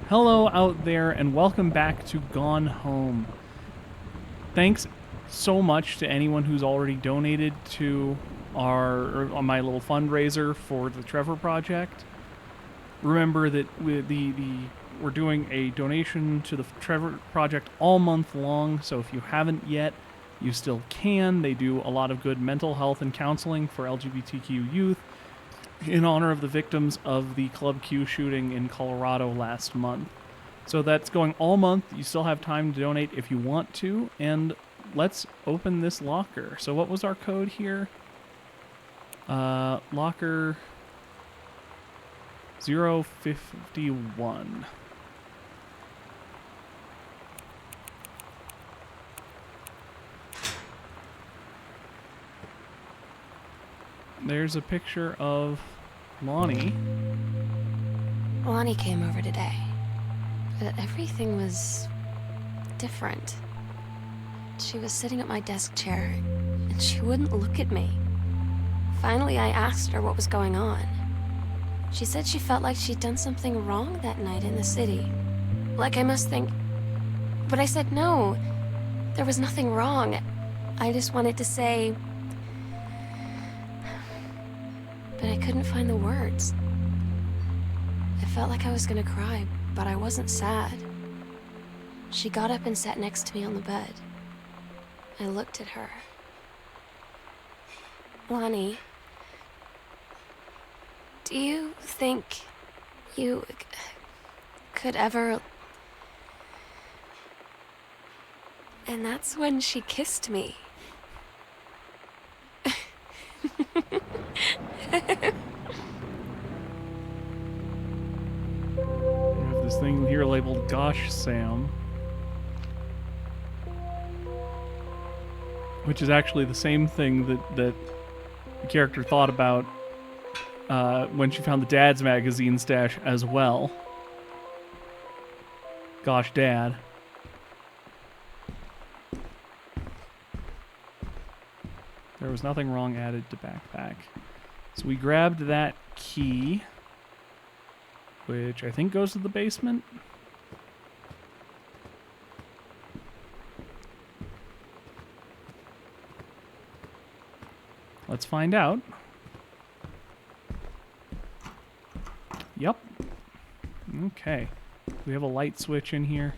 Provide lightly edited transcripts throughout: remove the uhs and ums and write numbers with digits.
Hello out there, and welcome back to Gone Home. Thanks so much to anyone who's already donated to on my little fundraiser for the Trevor Project. Remember that we're doing a donation to the Trevor Project all month long, so if you haven't yet, you still can. They do a lot of good mental health and counseling for LGBTQ youth in honor of the victims of the Club Q shooting in Colorado last month. So that's going all month. You still have time to donate if you want to. And let's open this locker. So what was our code here? Locker 051. There's a picture of Lonnie. Lonnie came over today, but everything was different. She was sitting at my desk chair, and she wouldn't look at me. Finally, I asked her what was going on. She said she felt like she'd done something wrong that night in the city. Like I must think... But I said no, there was nothing wrong. I just wanted to say... But I couldn't find the words. I felt like I was gonna cry, but I wasn't sad. She got up and sat next to me on the bed. I looked at her. Lonnie, do you think you could ever... And that's when she kissed me. We have this thing here labeled Gosh Sam, which is actually the same thing that the character thought about when she found the Dad's magazine stash as well. Gosh, Dad. There was nothing wrong added to backpack. So we grabbed that key, which I think goes to the basement. Let's find out. Yep. Okay. We have a light switch in here.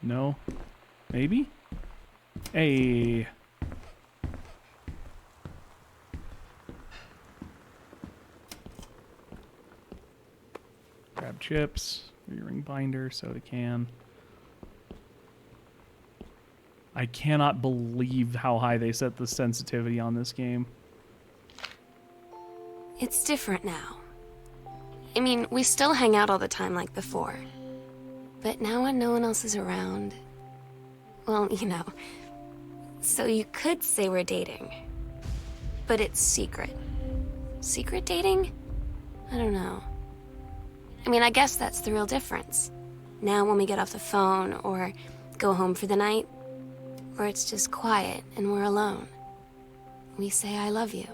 No. Maybe? Hey. Grab chips, ring binder, soda can. I cannot believe how high they set the sensitivity on this game. It's different now. I mean, we still hang out all the time like before. But now when no one else is around... Well, you know. So you could say we're dating. But it's secret. Secret dating? I don't know. I mean, I guess that's the real difference. Now when we get off the phone or go home for the night, where it's just quiet and we're alone, we say I love you.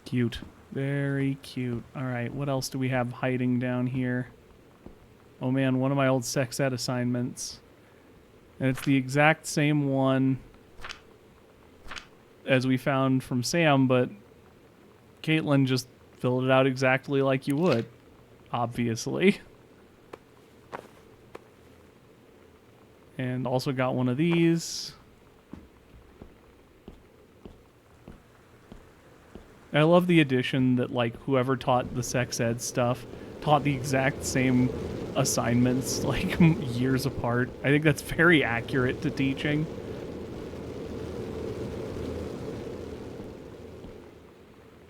Cute. Very cute. All right, what else do we have hiding down here? Oh man, one of my old sex ed assignments. And it's the exact same one as we found from Sam, but Caitlin just filled it out exactly like you would, obviously. And also got one of these. I love the addition that, like, whoever taught the sex ed stuff taught the exact same assignments, like, years apart. I think that's very accurate to teaching.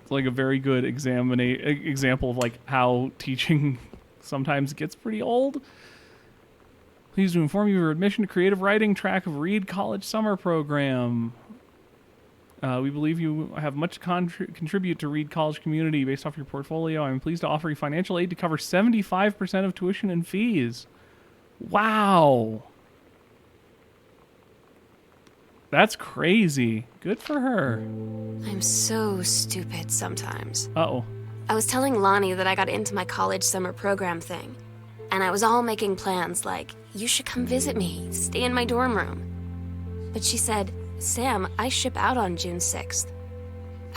It's like a very good example of, like, how teaching sometimes gets pretty old. Pleased to inform you of your admission to creative writing track of Reed College Summer Program. We believe you have much to contribute to Reed College community based off your portfolio. I'm pleased to offer you financial aid to cover 75% of tuition and fees. Wow. That's crazy. Good for her. I'm so stupid sometimes. Uh-oh. I was telling Lonnie that I got into my college summer program thing, and I was all making plans like, you should come visit me, stay in my dorm room. But she said, Sam, I ship out on June 6th.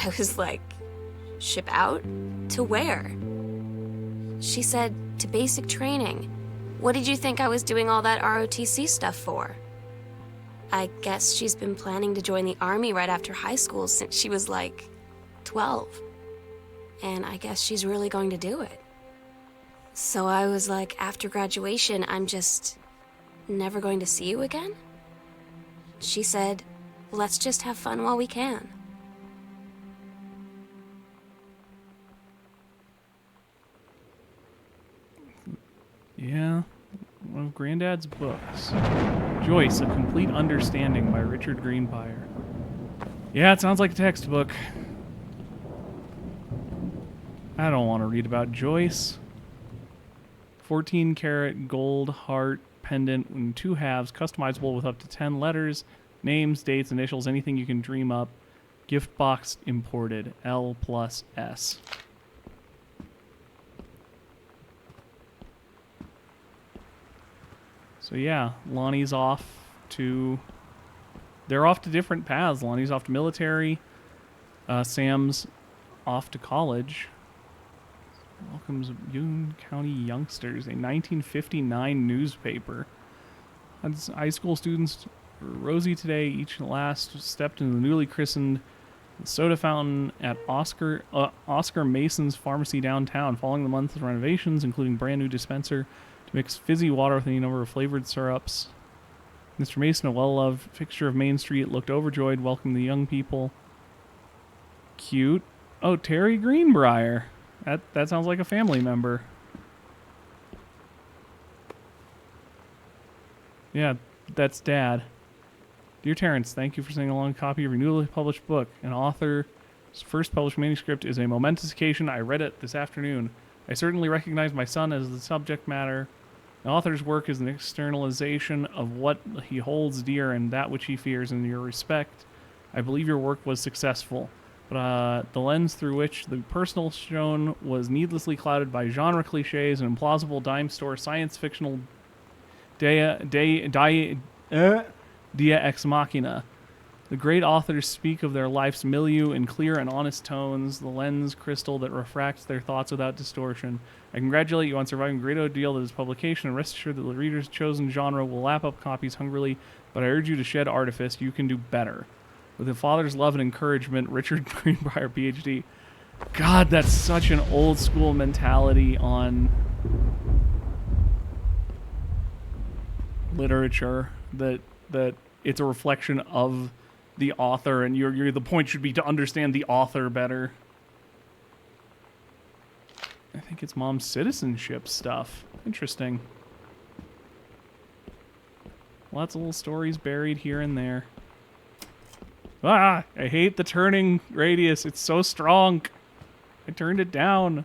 I was like, ship out? To where? She said, to basic training. What did you think I was doing all that ROTC stuff for? I guess she's been planning to join the army right after high school since she was like 12. And I guess she's really going to do it. So I was like, after graduation, I'm just never going to see you again? She said, let's just have fun while we can. Yeah, one of Granddad's books. Joyce, A Complete Understanding by Richard Greenbrier. Yeah, it sounds like a textbook. I don't want to read about Joyce. 14-karat gold heart pendant in 2 halves, customizable with up to 10 letters, names, dates, initials, anything you can dream up. Gift box imported, L+S. So yeah, Lonnie's off to... They're off to different paths. Lonnie's off to military. Sam's off to college. Welcomes Boone County Youngsters, a 1959 newspaper. High school students were rosy today. Each and last stepped into the newly christened soda fountain at Oscar Mason's Pharmacy downtown. Following the month's renovations, including brand new dispenser to mix fizzy water with any number of flavored syrups. Mr. Mason, a well-loved fixture of Main Street, looked overjoyed, welcoming the young people. Cute. Oh, Terry Greenbrier. That sounds like a family member. Yeah, that's Dad. Dear Terrence, thank you for sending along a copy of your newly published book. An author's first published manuscript is a momentous occasion. I read it this afternoon. I certainly recognize my son as the subject matter. The author's work is an externalization of what he holds dear and that which he fears. In your respect, I believe your work was successful. But the lens through which the personal shown was needlessly clouded by genre cliches and implausible dime store science fictional dia ex machina. The great authors speak of their life's milieu in clear and honest tones, the lens crystal that refracts their thoughts without distortion. I congratulate you on surviving a great ordeal that is publication, and rest assured that the reader's chosen genre will lap up copies hungrily, but I urge you to shed artifice. You can do better. With a father's love and encouragement, Richard Greenbrier, PhD. God, that's such an old school mentality on literature, that it's a reflection of the author, and the point should be to understand the author better. I think it's mom's citizenship stuff. Interesting. Lots of little stories buried here and there. Ah, I hate the turning radius. It's so strong. I turned it down.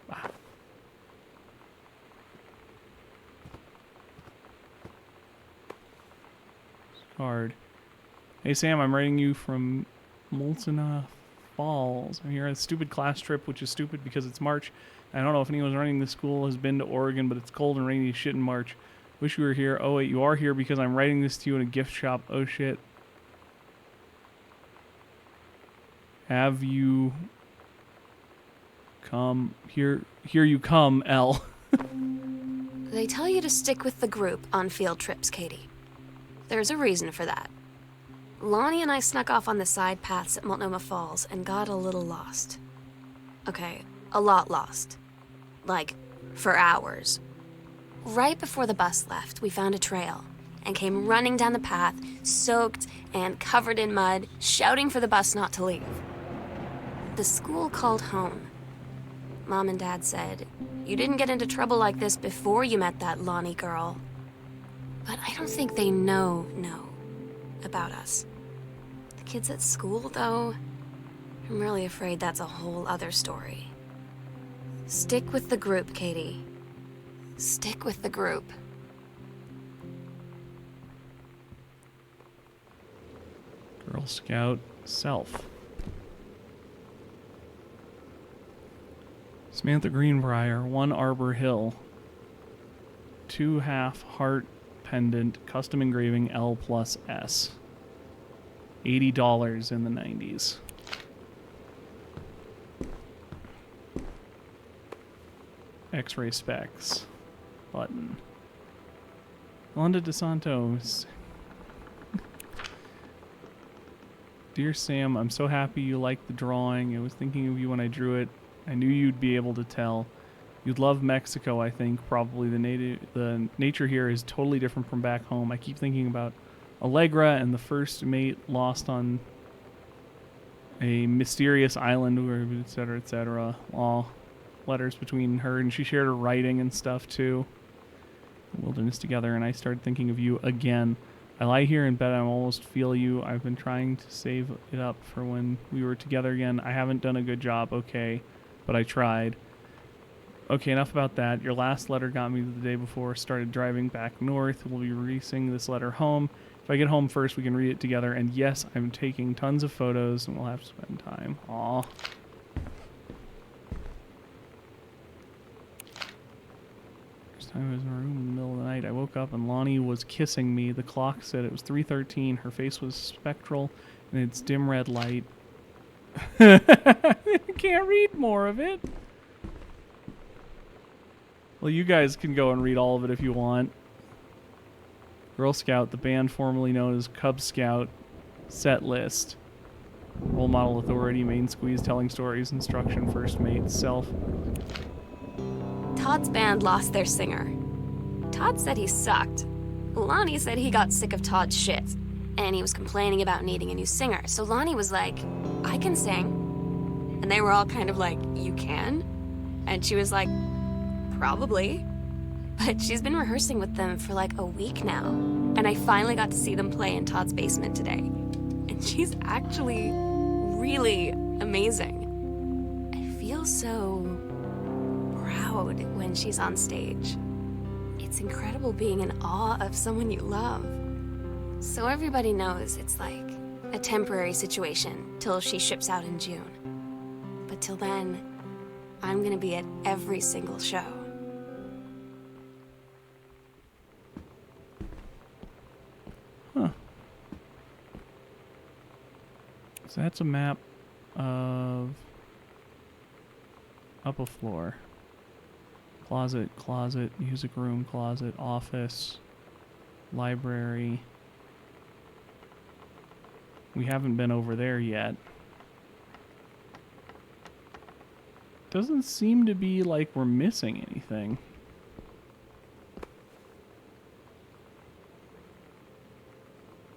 Ah. Card. Hey Sam, I'm writing you from Multnomah Falls. I'm here on a stupid class trip, which is stupid because it's March. I don't know if anyone running this school has been to Oregon, but it's cold and rainy as shit in March. Wish you were here. Oh wait, you are here because I'm writing this to you in a gift shop. Oh shit. Have you come here? Here you come, L. They tell you to stick with the group on field trips, Katie. There's a reason for that. Lonnie and I snuck off on the side paths at Multnomah Falls and got a little lost. Okay, a lot lost. Like, for hours. Right before the bus left, we found a trail and came running down the path, soaked and covered in mud, shouting for the bus not to leave. The school called home. Mom and Dad said, you didn't get into trouble like this before you met that Lonnie girl. But I don't think they know about us. The kids at school, though, I'm really afraid that's a whole other story. Stick with the group, Katie. Stick with the group. Girl Scout self. Samantha Greenbrier, 1 Arbor Hill. 2 half heart pendant, custom engraving L+S. $80 in the 90s. X-ray specs. Button. Londa DeSantos. Dear Sam, I'm so happy you liked the drawing. I was thinking of you when I drew it. I knew you'd be able to tell. You'd love Mexico, I think. Probably the nature here is totally different from back home. I keep thinking about Allegra and the first mate lost on a mysterious island, where etc. etc. All letters between her, and she shared her writing and stuff too. The wilderness together, and I started thinking of you again. I lie here in bed, I almost feel you. I've been trying to save it up for when we were together again. I haven't done a good job, okay, but I tried. Okay, enough about that. Your last letter got me the day before. Started driving back north. We'll be releasing this letter home. If I get home first, we can read it together. And yes, I'm taking tons of photos, and we'll have to spend time. Aw. First time I was in my room in the middle of the night, I woke up and Lonnie was kissing me. The clock said it was 3:13. Her face was spectral, and its dim red light. Can't read more of it. Well, you guys can go and read all of it if you want. Girl Scout, the band formerly known as Cub Scout. Set list. Role model authority, main squeeze, telling stories, instruction, first mate, self. Todd's band lost their singer. Todd said he sucked. Lonnie said he got sick of Todd's shit, and he was complaining about needing a new singer. So Lonnie was like, I can sing. And they were all kind of like, you can? And she was like, probably. But she's been rehearsing with them for like a week now. And I finally got to see them play in Todd's basement today. And she's actually really amazing. I feel so proud when she's on stage. It's incredible being in awe of someone you love. So everybody knows it's like a temporary situation till she ships out in June. But till then, I'm gonna be at every single show. Huh. So that's a map of up a floor. Closet, closet, music room, closet, office, library. We haven't been over there yet. Doesn't seem to be like we're missing anything.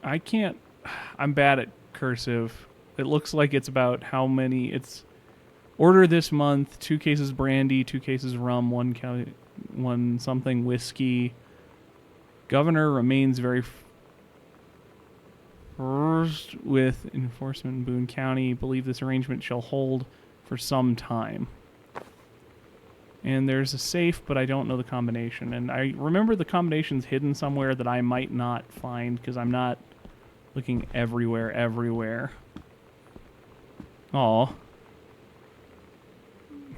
I can't... I'm bad at cursive. It looks like it's about how many... It's order this month, 2 cases brandy, 2 cases rum, 1 something whiskey. Governor remains very first with enforcement in Boone County. Believe this arrangement shall hold for some time. And there's a safe, but I don't know the combination. And I remember the combination's hidden somewhere that I might not find because I'm not looking everywhere. Aw.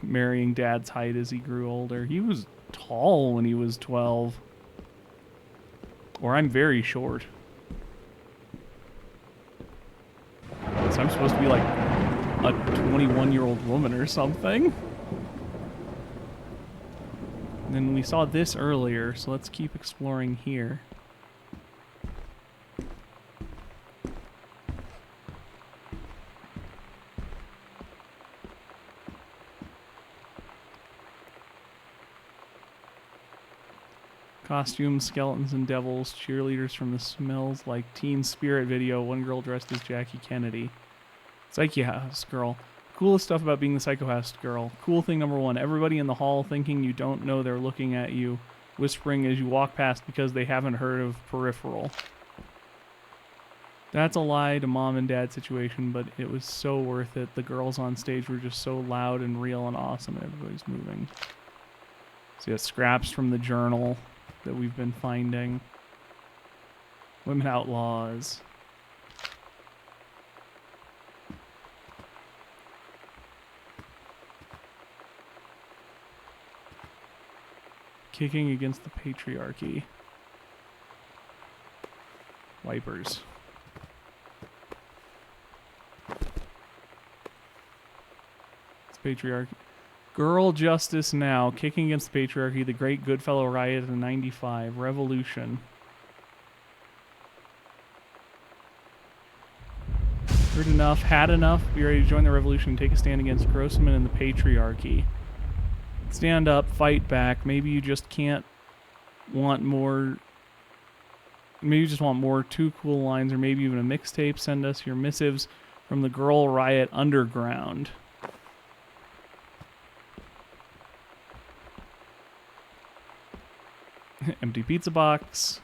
Marrying Dad's height as he grew older. He was tall when he was 12. Or I'm very short. So I'm supposed to be like a 21-year-old woman or something. And then we saw this earlier, so let's keep exploring here. Costumes, skeletons and devils, cheerleaders from the Smells Like Teen Spirit video, one girl dressed as Jackie Kennedy. Psyche House girl. Coolest stuff about being the Psycho House girl. Cool thing number 1, everybody in the hall thinking you don't know they're looking at you, whispering as you walk past because they haven't heard of Peripheral. That's a lie to mom and dad situation, but it was so worth it. The girls on stage were just so loud and real and awesome, and everybody's moving. So yeah, scraps from the journal that we've been finding. Women Outlaws. Kicking against the patriarchy. Wipers. It's patriarchy. Girl Justice Now. Kicking against the patriarchy. The Great Goodfellow Riot in '95. Revolution. Heard enough, had enough, be ready to join the revolution, take a stand against Grossman and the patriarchy. Stand up, fight back. Maybe you just can't want more. Maybe you just want more Too Cool lines, or maybe even a mixtape. Send us your missives from the Girl Riot Underground. Empty pizza box.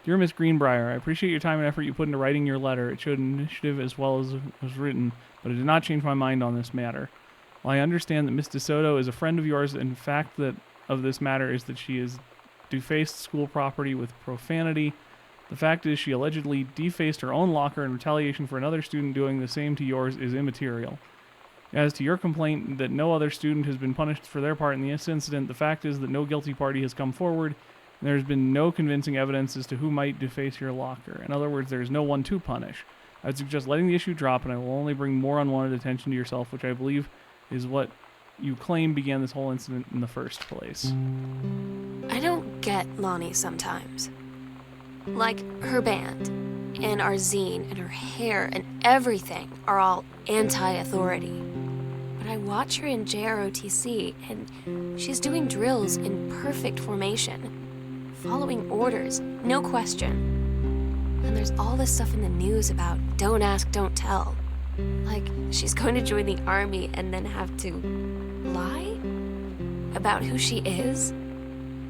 Dear Miss Greenbrier, I appreciate your time and effort you put into writing your letter. It showed initiative as well as it was written, but it did not change my mind on this matter. While I understand that Miss DeSoto is a friend of yours, and the fact that of this matter is that she has defaced school property with profanity, the fact is she allegedly defaced her own locker in retaliation for another student doing the same to yours is immaterial. As to your complaint that no other student has been punished for their part in this incident, the fact is that no guilty party has come forward. There has been no convincing evidence as to who might deface your locker. In other words, there is no one to punish. I would suggest letting the issue drop, and I will only bring more unwanted attention to yourself, which I believe is what you claim began this whole incident in the first place. I don't get Lonnie sometimes. Like, her band, and our zine, and her hair, and everything are all anti-authority. But I watch her in JROTC, and she's doing drills in perfect formation, following orders, no question. And there's all this stuff in the news about don't ask, don't tell. Like, she's going to join the army and then have to lie about who she is.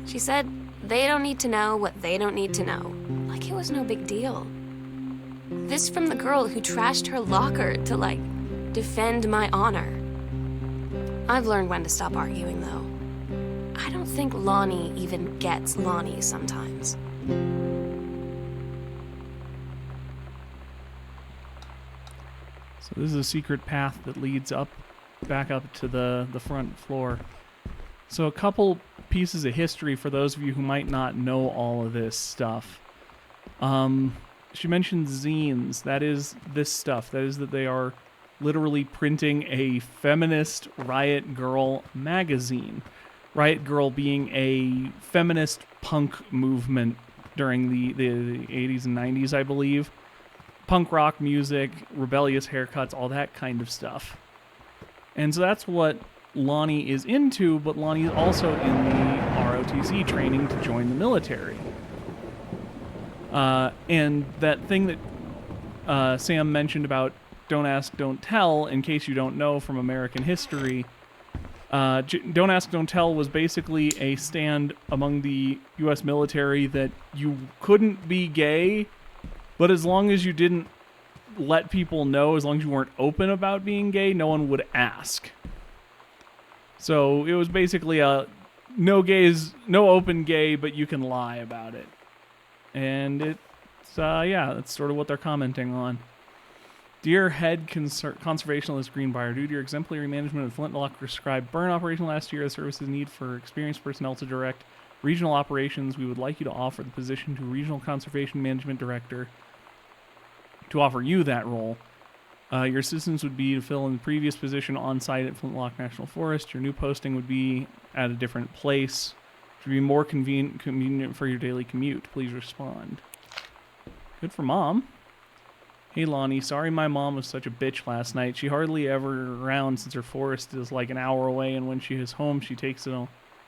She said they don't need to know what they don't need to know. Like it was no big deal. This from the girl who trashed her locker to, like, defend my honor. I've learned when to stop arguing, though. I don't think Lonnie even gets Lonnie sometimes. So this is a secret path that leads up, back up to the front floor. So a couple pieces of history for those of you who might not know all of this stuff. She mentioned zines. That is this stuff. That is that they are literally printing a feminist Riot Girl magazine. Riot Girl being a feminist punk movement during the 80s and 90s, I believe. Punk rock music, rebellious haircuts, all that kind of stuff. And so that's what Lonnie is into, but Lonnie is also in the ROTC training to join the military. And that thing that Sam mentioned about don't ask, don't tell, in case you don't know from American history, don't ask, don't tell was basically a stand among the U.S. military that you couldn't be gay, but as long as you didn't let people know, as long as you weren't open about being gay, no one would ask. So it was basically a no open gay, but you can lie about it. And it's, that's sort of what they're commenting on. Dear Head Conservationalist Greenbrier, due to your exemplary management of the Flintlock prescribed burn operation last year, the service's need for experienced personnel to direct regional operations, we would like you to offer the position to Regional Conservation Management Director to offer you that role. Your assistance would be to fill in the previous position on site at Flintlock National Forest. Your new posting would be at a different place, which would be more convenient for your daily commute. Please respond. Good for Mom. Hey Lonnie, sorry my mom was such a bitch last night. She hardly ever around since her forest is like an hour away, and when she is home, she takes it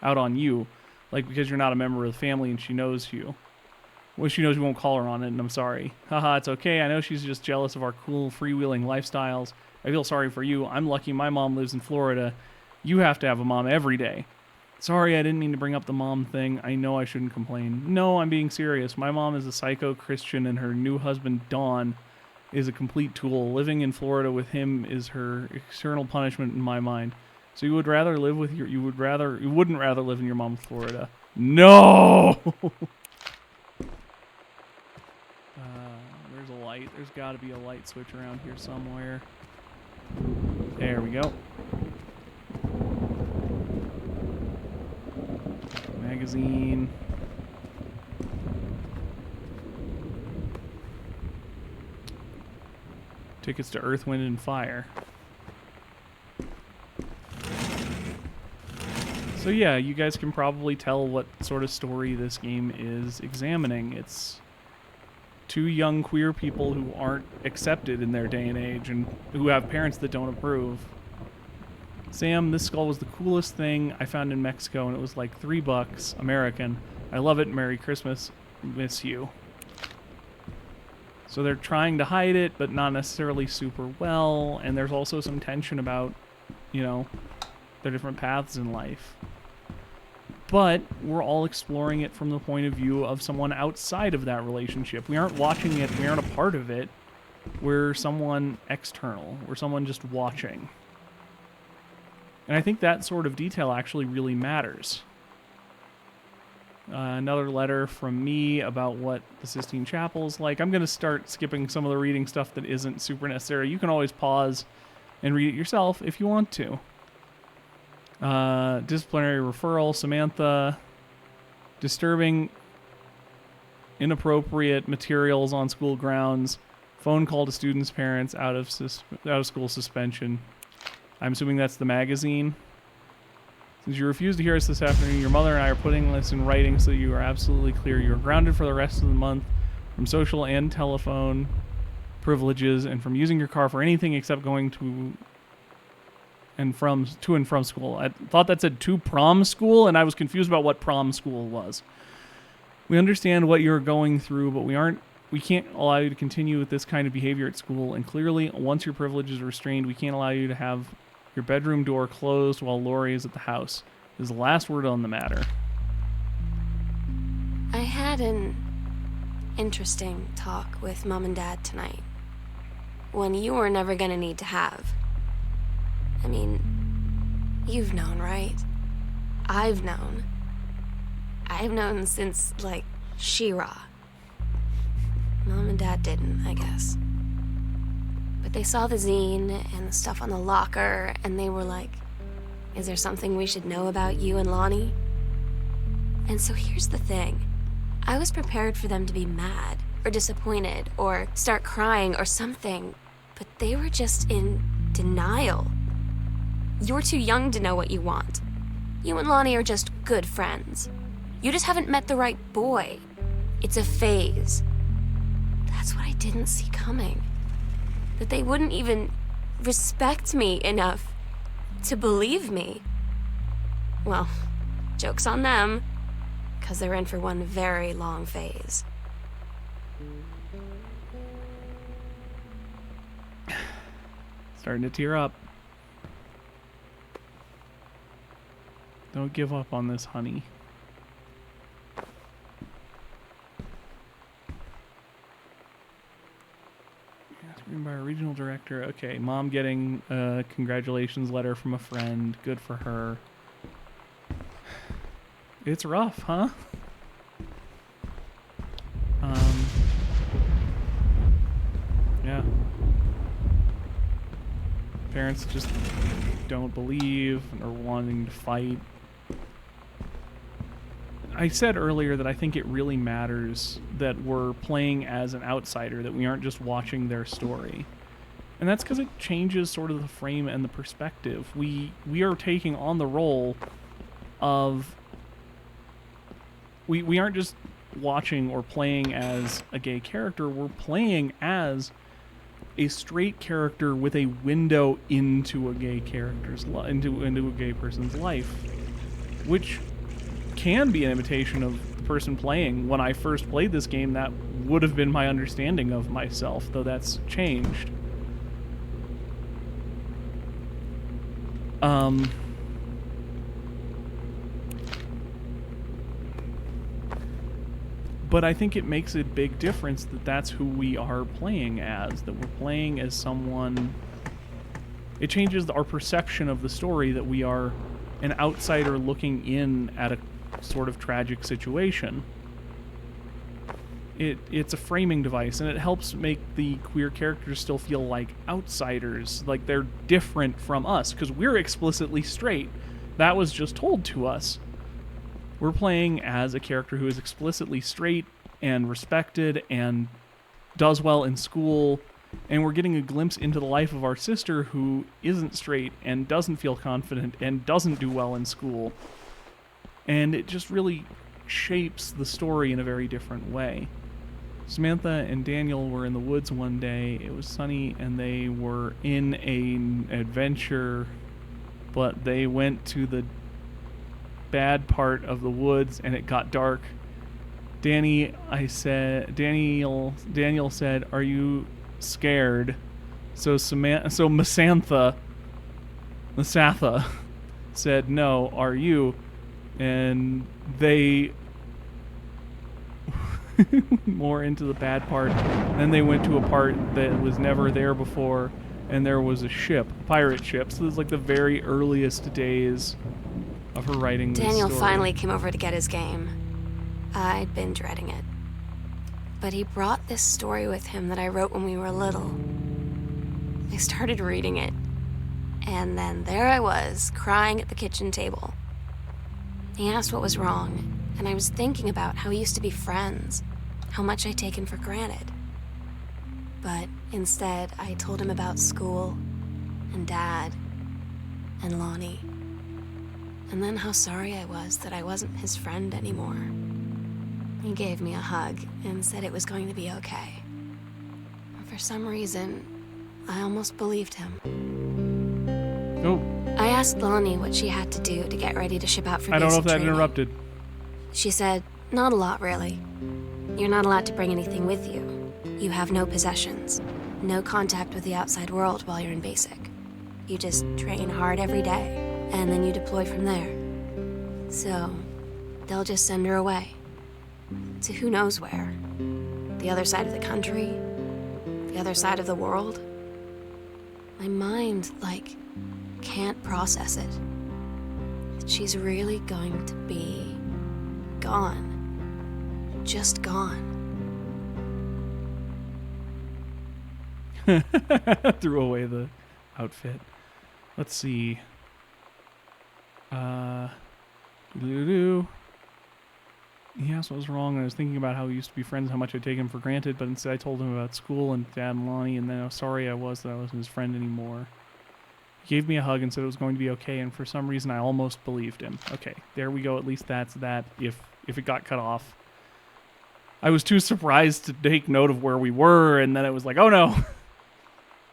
out on you. Like, because you're not a member of the family and she knows you. Well, she knows you won't call her on it, and I'm sorry. Haha, it's okay. I know she's just jealous of our cool, freewheeling lifestyles. I feel sorry for you. I'm lucky my mom lives in Florida. You have to have a mom every day. Sorry, I didn't mean to bring up the mom thing. I know I shouldn't complain. No, I'm being serious. My mom is a psycho Christian, and her new husband, Don, is a complete tool. Living in Florida with him is her external punishment in my mind. So you wouldn't rather live in your mom's Florida. No! There's a light. There's got to be a light switch around here somewhere. There we go. magazine. Tickets to Earth, Wind, and Fire. So yeah, you guys can probably tell what sort of story this game is examining. It's two young queer people who aren't accepted in their day and age and who have parents that don't approve. Sam, this skull was the coolest thing I found in Mexico, and it was like $3 American. I love it. Merry Christmas. Miss you. So they're trying to hide it, but not necessarily super well, and there's also some tension about, you know, their different paths in life. But we're all exploring it from the point of view of someone outside of that relationship. We aren't watching it, we aren't a part of it. We're someone external. We're someone just watching. And I think that sort of detail actually really matters. Another letter from me about what the Sistine Chapel is like. I'm going to start skipping some of the reading stuff that isn't super necessary. You can always pause and read it yourself if you want to. Disciplinary referral, Samantha. Disturbing, inappropriate materials on school grounds. Phone call to students' parents, out of school suspension. I'm assuming that's the magazine. Since you refused to hear us this afternoon, your mother and I are putting this in writing so you are absolutely clear. You are grounded for the rest of the month from social and telephone privileges and from using your car for anything except going to and from school. I thought that said to prom school, and I was confused about what prom school was. We understand what you're going through, but we can't allow you to continue with this kind of behavior at school, and clearly, once your privilege is restrained, we can't allow you to have your bedroom door closed while Lori is at the house. This is the last word on the matter. I had an interesting talk with Mom and Dad tonight. One you were never gonna need to have. I mean, you've known, right? I've known. I've known since, like, She-Ra. Mom and Dad didn't, I guess. But they saw the zine and the stuff on the locker, and they were like, is there something we should know about you and Lonnie? And so here's the thing. I was prepared for them to be mad, or disappointed, or start crying, or something. But they were just in denial. You're too young to know what you want. You and Lonnie are just good friends. You just haven't met the right boy. It's a phase. That's what I didn't see coming. That they wouldn't even respect me enough to believe me. Well, joke's on them, 'cause they're in for one very long phase. Starting to tear up. Don't give up on this, honey. It's written by a regional director. Okay, mom getting a congratulations letter from a friend. Good for her. It's rough, huh? Yeah. Parents just don't believe or wanting to fight. I said earlier that I think it really matters that we're playing as an outsider, that we aren't just watching their story. And that's because it changes sort of the frame and the perspective. We are taking on the role of... We aren't just watching or playing as a gay character, we're playing as a straight character with a window into a gay character's into a gay person's life, which can be an imitation of the person playing. When I first played this game, that would have been my understanding of myself, though that's changed. But I think it makes a big difference that that's who we are playing as, that we're playing as someone... It changes our perception of the story, that we are an outsider looking in at a sort of tragic situation. It's a framing device, and it helps make the queer characters still feel like outsiders, like they're different from us, because we're explicitly straight. That was just told to us. We're playing as a character who is explicitly straight and respected and does well in school, and we're getting a glimpse into the life of our sister who isn't straight and doesn't feel confident and doesn't do well in school. And it just really shapes the story in a very different way. Samantha and Daniel were in the woods one day. It was sunny and they were in an adventure, but they went to the bad part of the woods and it got dark. Daniel said, "Are you scared?" So Masantha said, "No, are you?" And they more into the bad part. Then they went to a part that was never there before, and there was a ship, a pirate ship. So this is like the very earliest days of her writing this Daniel story. finally came over to get his game. I'd been dreading it. But he brought this story with him that I wrote when we were little. I started reading it, and then there I was, crying at the kitchen table. He asked what was wrong, and I was thinking about how we used to be friends, how much I'd taken for granted. But instead, I told him about school, and Dad, and Lonnie, and then how sorry I was that I wasn't his friend anymore. He gave me a hug and said it was going to be okay. And for some reason, I almost believed him. Oh, I asked Lonnie what she had to do to get ready to ship out for I don't know if basic that training. interrupted. She said, "Not a lot, really. You're not allowed to bring anything with you. You have no possessions, no contact with the outside world while you're in basic. You just train hard every day, and then you deploy from there. So, they'll just send her away. To who knows where. The other side of the country? The other side of the world?" My mind, can't process it. She's really going to be gone. Just gone. Threw away the outfit. Let's see. He asked what was wrong, and I was thinking about how we used to be friends, how much I'd taken him for granted, but instead I told him about school and Dad and Lonnie, and then how sorry I was that I wasn't his friend anymore. He gave me a hug and said it was going to be okay, and for some reason I almost believed him. Okay, there we go. At least that's that, if it got cut off. I was too surprised to take note of where we were, and then it was like, oh no.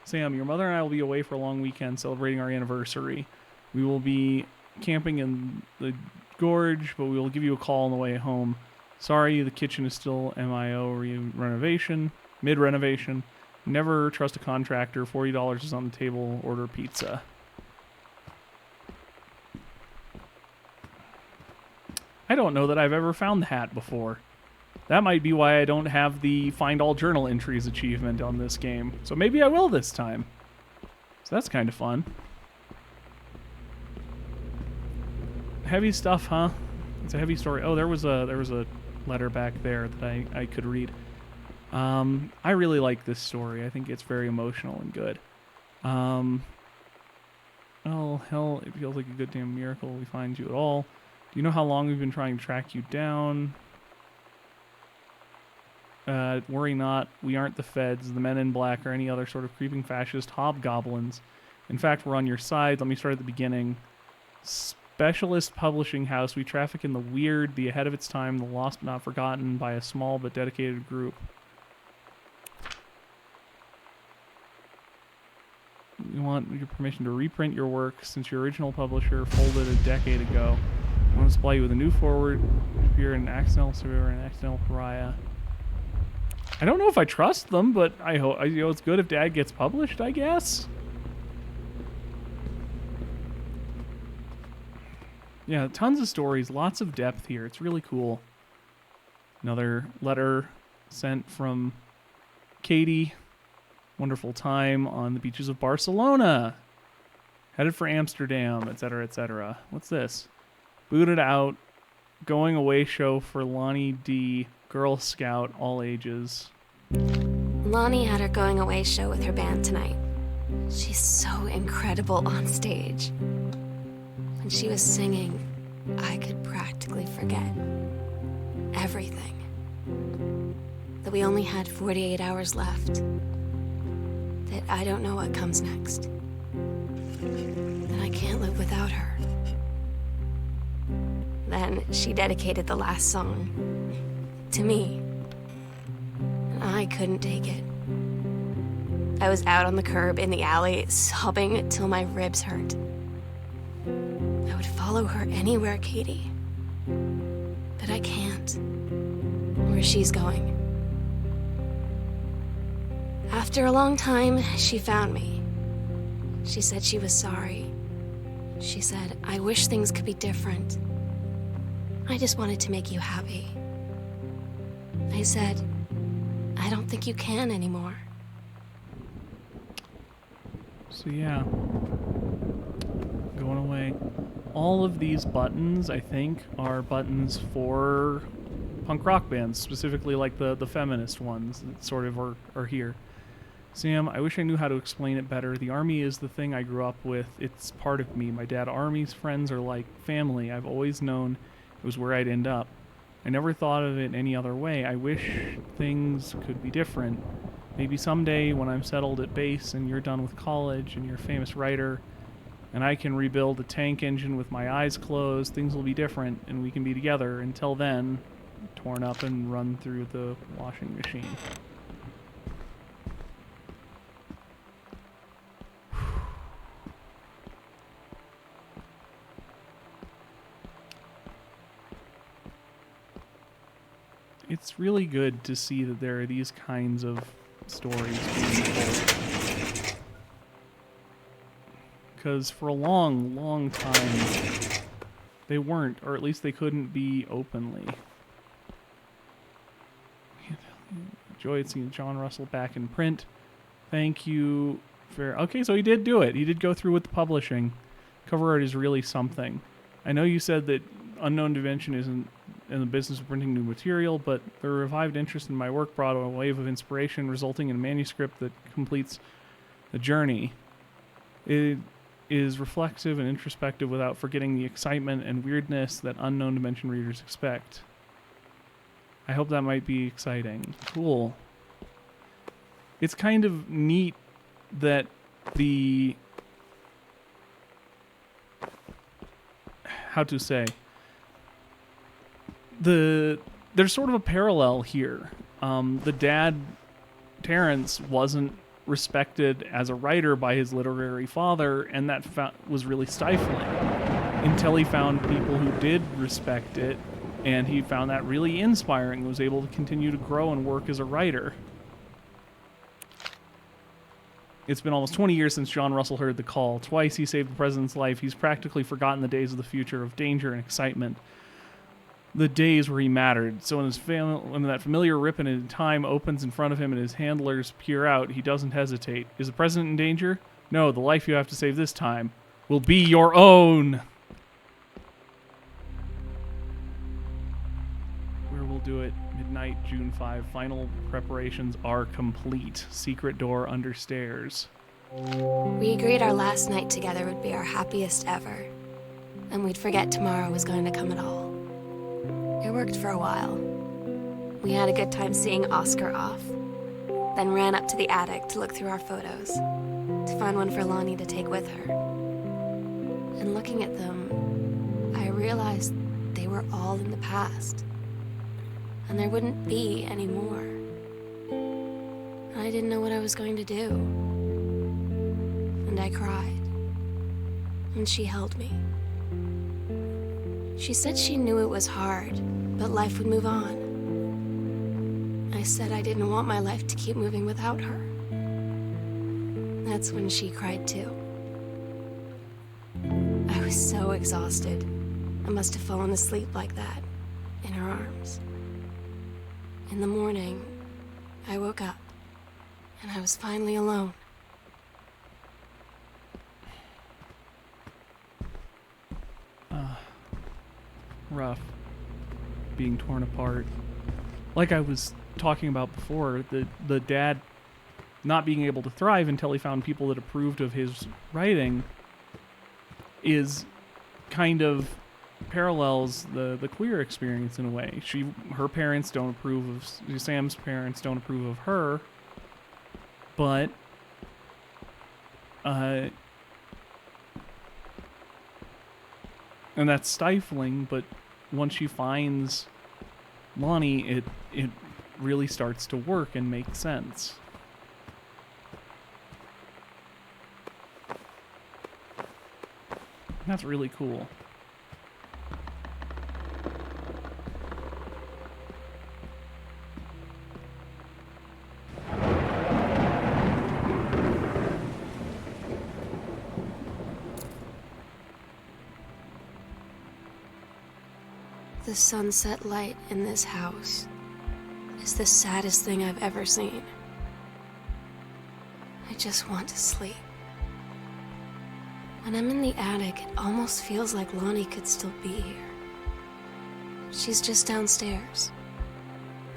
Sam, your mother and I will be away for a long weekend celebrating our anniversary. We will be camping in the gorge, but we will give you a call on the way home. Sorry, the kitchen is still mid-renovation. Never trust a contractor. $40 is on the table. Order pizza. I don't know that I've ever found the hat before. That might be why I don't have the Find All Journal Entries achievement on this game. So maybe I will this time. So that's kind of fun. Heavy stuff, huh? It's a heavy story. Oh, there was a letter back there that I could read. I really like this story. I think it's very emotional and good. Oh, hell, it feels like a good damn miracle we find you at all. Do you know how long we've been trying to track you down? Worry not. We aren't the feds, the men in black, or any other sort of creeping fascist hobgoblins. In fact, we're on your side. Let me start at the beginning. Specialist publishing house. We traffic in the weird, the ahead of its time, the lost but not forgotten by a small but dedicated group. We want your permission to reprint your work since your original publisher folded a decade ago. We want to supply you with a new forward if you're an accidental survivor and an accidental pariah. I don't know if I trust them, but I hope it's good if Dad gets published, I guess. Yeah, tons of stories, lots of depth here. It's really cool. Another letter sent from Katie. Wonderful time on the beaches of Barcelona. Headed for Amsterdam, etc., etc. What's this? Booted out. Going away show for Lonnie D. Girl Scout, all ages. Lonnie had her going away show with her band tonight. She's so incredible on stage. When she was singing, I could practically forget everything. That we only had 48 hours left. That I don't know what comes next. That I can't live without her. Then she dedicated the last song to me. And I couldn't take it. I was out on the curb in the alley, sobbing till my ribs hurt. I would follow her anywhere, Katie. But I can't. Where she's going. After a long time, she found me. She said she was sorry. She said, I wish things could be different. I just wanted to make you happy. I said, I don't think you can anymore. So yeah, going away. All of these buttons, I think, are buttons for punk rock bands, specifically like the feminist ones that sort of are here. Sam, I wish I knew how to explain it better. The Army is the thing I grew up with. It's part of me. My dad Army's friends are like family. I've always known it was where I'd end up. I never thought of it any other way. I wish things could be different. Maybe someday when I'm settled at base and you're done with college and you're a famous writer and I can rebuild a tank engine with my eyes closed, things will be different and we can be together. Until then, torn up and run through the washing machine. It's really good to see that there are these kinds of stories being told. Because for a long, long time, they weren't, or at least they couldn't be openly. Joy at seeing John Russell back in print. Thank you for... Okay, so he did do it. He did go through with the publishing. Cover art is really something. I know you said that Unknown Dimension isn't in the business of printing new material, but the revived interest in my work brought a wave of inspiration, resulting in a manuscript that completes the journey. It is reflexive and introspective without forgetting the excitement and weirdness that Unknown Dimension readers expect. I hope that might be exciting. Cool. It's kind of neat that the... How to say... There's sort of a parallel here. The dad, Terrence, wasn't respected as a writer by his literary father, and that was really stifling until he found people who did respect it, and he found that really inspiring, was able to continue to grow and work as a writer. It's been almost 20 years since John Russell heard the call. Twice he saved the president's life. He's practically forgotten the days of the future of danger and excitement. The days where he mattered. So when that familiar rip in time opens in front of him and his handlers peer out, he doesn't hesitate. Is the president in danger? No, the life you have to save this time will be your own. Where we'll do it, midnight, June 5. Final preparations are complete. Secret door under stairs. We agreed our last night together would be our happiest ever. And we'd forget tomorrow was going to come at all. It worked for a while. We had a good time seeing Oscar off, then ran up to the attic to look through our photos, to find one for Lonnie to take with her. And looking at them, I realized they were all in the past, and there wouldn't be any more. And I didn't know what I was going to do. And I cried, and she held me. She said she knew it was hard, but life would move on. I said I didn't want my life to keep moving without her. That's when she cried too. I was so exhausted. I must have fallen asleep like that, in her arms. In the morning, I woke up, and I was finally alone. Rough. Being torn apart. Like I was talking about before, the dad not being able to thrive until he found people that approved of his writing is kind of parallels the queer experience in a way. Her parents don't approve of Sam's parents don't approve of her, but and that's stifling. But once she finds Lonnie, it really starts to work and make sense. That's really cool. The sunset light in this house is the saddest thing I've ever seen. I just want to sleep. When I'm in the attic, it almost feels like Lonnie could still be here. She's just downstairs.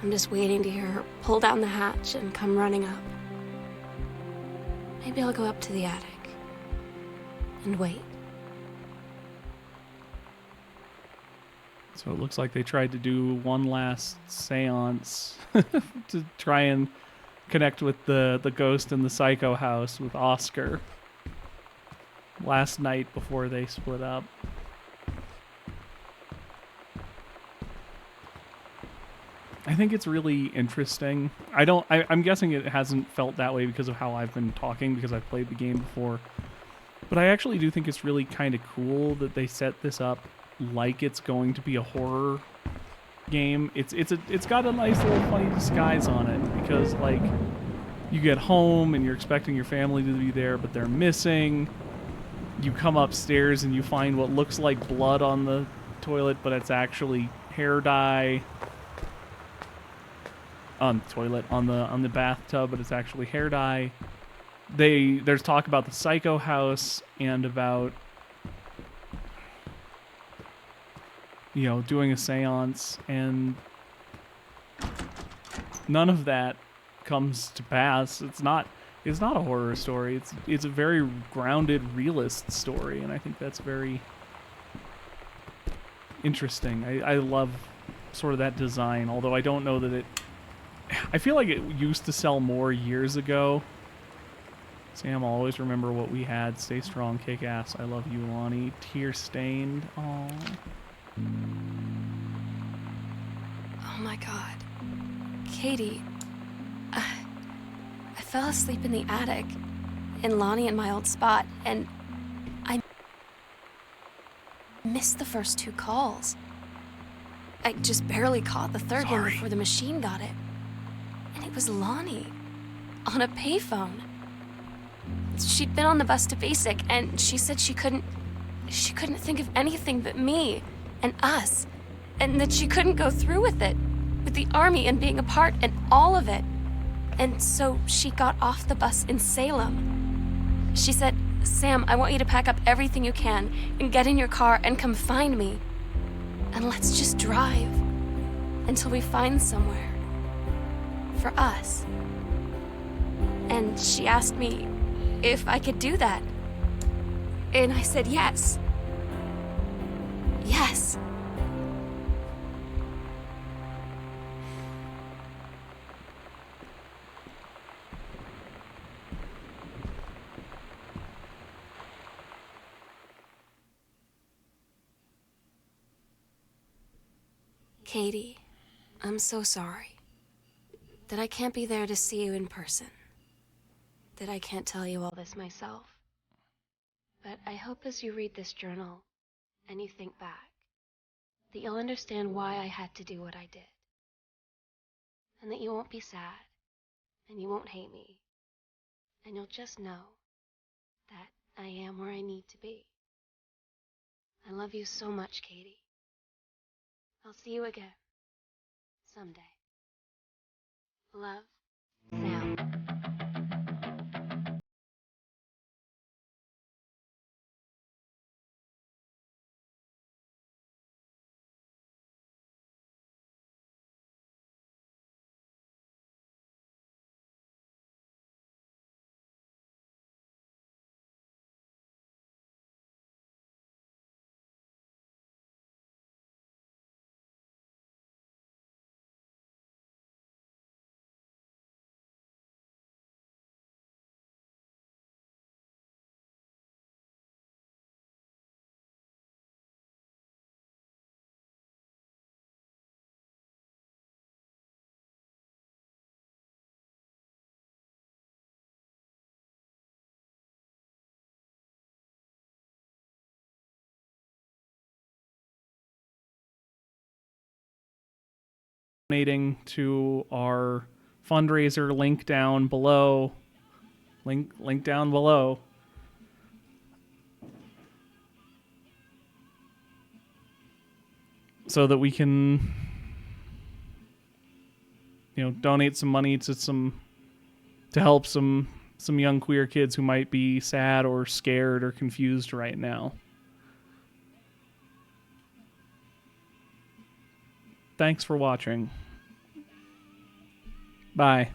I'm just waiting to hear her pull down the hatch and come running up. Maybe I'll go up to the attic and wait. So it looks like they tried to do one last seance to try and connect with the ghost in the psycho house with Oscar last night before they split up. I think it's really interesting. I'm guessing it hasn't felt that way because of how I've been talking, because I've played the game before. But I actually do think it's really kind of cool that they set this up like it's going to be a horror game. It's got a nice little funny disguise on it, because like you get home and you're expecting your family to be there, but they're missing. You come upstairs and you find what looks like blood on the toilet, but it's actually hair dye. On the toilet, on the bathtub, but it's actually hair dye. There's talk about the psycho house and about, you know, doing a seance, and none of that comes to pass. It's not a horror story. It's a very grounded realist story, and I think that's very interesting. I love sort of that design, although I don't know that I feel like it used to sell more years ago. Sam, I'll always remember what we had. Stay strong, kick ass. I love you, Lonnie. Tear stained. Aww. Oh my god. Katie, I fell asleep in the attic, in Lonnie and my old spot, and I missed the first 2 calls. I just barely caught the third one before the machine got it. And it was Lonnie, on a payphone. She'd been on the bus to Basic, and she said she couldn't think of anything but me and us, and that she couldn't go through with it, with the army and being apart and all of it. And so she got off the bus in Salem. She said, "Sam, I want you to pack up everything you can and get in your car and come find me. And let's just drive until we find somewhere for us." And she asked me if I could do that. And I said yes. Yes. Katie, I'm so sorry that I can't be there to see you in person, that I can't tell you all this myself. But I hope as you read this journal and you think back, that you'll understand why I had to do what I did. And that you won't be sad, and you won't hate me, and you'll just know that I am where I need to be. I love you so much, Katie. I'll see you again someday. Love, Sam. donating to our fundraiser, link down below. Link down below. So that we can, donate some money to help some young queer kids who might be sad or scared or confused right now. Thanks for watching. Bye.